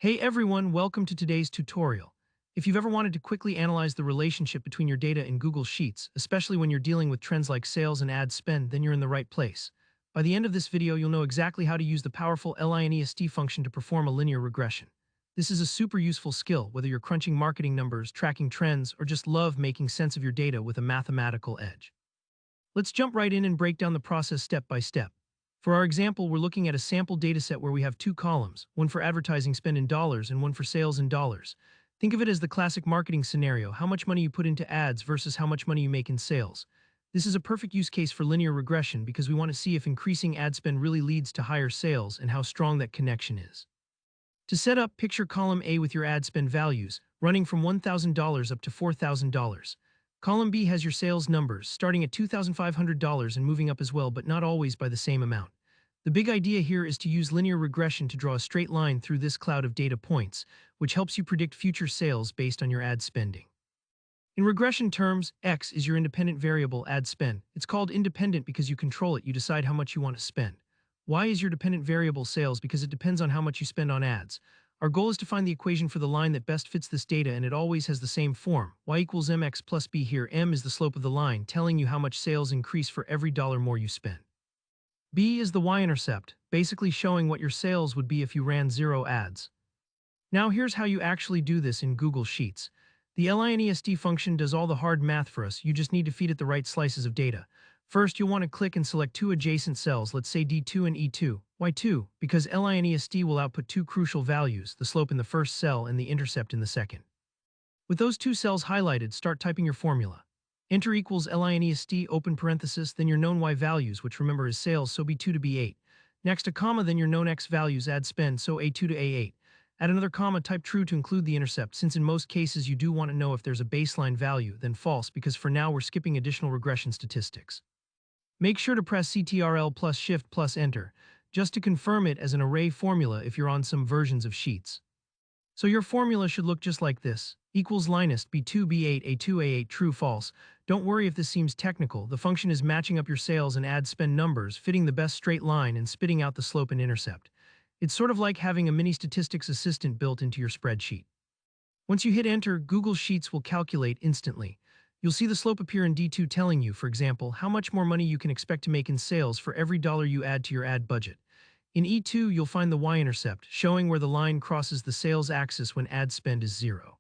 Hey everyone, welcome to today's tutorial. If you've ever wanted to quickly analyze the relationship between your data in Google Sheets, especially when you're dealing with trends like sales and ad spend, then you're in the right place. By the end of this video, you'll know exactly how to use the powerful Linest function to perform a linear regression. This is a super useful skill, whether you're crunching marketing numbers, tracking trends, or just love making sense of your data with a mathematical edge. Let's jump right in and break down the process step by step. For our example, we're looking at a sample dataset where we have two columns, one for advertising spend in dollars and one for sales in dollars. Think of it as the classic marketing scenario, how much money you put into ads versus how much money you make in sales. This is a perfect use case for linear regression because we want to see if increasing ad spend really leads to higher sales and how strong that connection is. To set up, picture column A with your ad spend values, running from $1,000 up to $4,000. Column B has your sales numbers, starting at $2,500 and moving up as well, but not always by the same amount. The big idea here is to use linear regression to draw a straight line through this cloud of data points, which helps you predict future sales based on your ad spending. In regression terms, X is your independent variable ad spend. It's called independent because you control it, you decide how much you want to spend. Y is your dependent variable sales because it depends on how much you spend on ads. Our goal is to find the equation for the line that best fits this data, and it always has the same form. Y equals mx plus b here. M is the slope of the line, telling you how much sales increase for every dollar more you spend. B is the y-intercept, basically showing what your sales would be if you ran 0 ads. Now here's how you actually do this in Google Sheets. The Linest function does all the hard math for us, you just need to feed it the right slices of data. First, you'll want to click and select two adjacent cells, let's say D2 and E2. Why 2? Because Linest will output two crucial values, the slope in the first cell and the intercept in the second. With those two cells highlighted, start typing your formula. Enter equals Linest, open parenthesis, then your known Y values, which remember is sales, so B2 to B8. Next a comma, then your known X values, ad spend, so A2 to A8. Add another comma, type true to include the intercept, since in most cases you do want to know if there's a baseline value, then false, because for now we're skipping additional regression statistics. Make sure to press Ctrl plus Shift plus Enter, just to confirm it as an array formula if you're on some versions of Sheets. So your formula should look just like this, equals Linest B2 B8 A2 A8 true false. Don't worry if this seems technical, the function is matching up your sales and ad spend numbers, fitting the best straight line and spitting out the slope and intercept. It's sort of like having a mini statistics assistant built into your spreadsheet. Once you hit enter, Google Sheets will calculate instantly. You'll see the slope appear in D2 telling you, for example, how much more money you can expect to make in sales for every dollar you add to your ad budget. In E2, you'll find the y-intercept, showing where the line crosses the sales axis when ad spend is 0.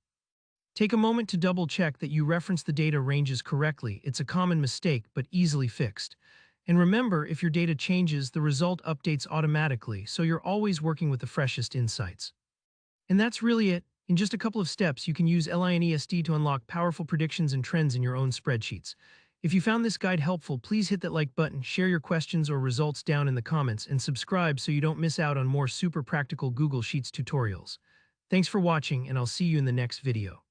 Take a moment to double-check that you reference the data ranges correctly. It's a common mistake, but easily fixed. And remember, if your data changes, the result updates automatically, so you're always working with the freshest insights. And that's really it. In just a couple of steps, you can use Linest to unlock powerful predictions and trends in your own spreadsheets. If you found this guide helpful, please hit that like button, share your questions or results down in the comments, and subscribe so you don't miss out on more super practical Google Sheets tutorials. Thanks for watching, and I'll see you in the next video.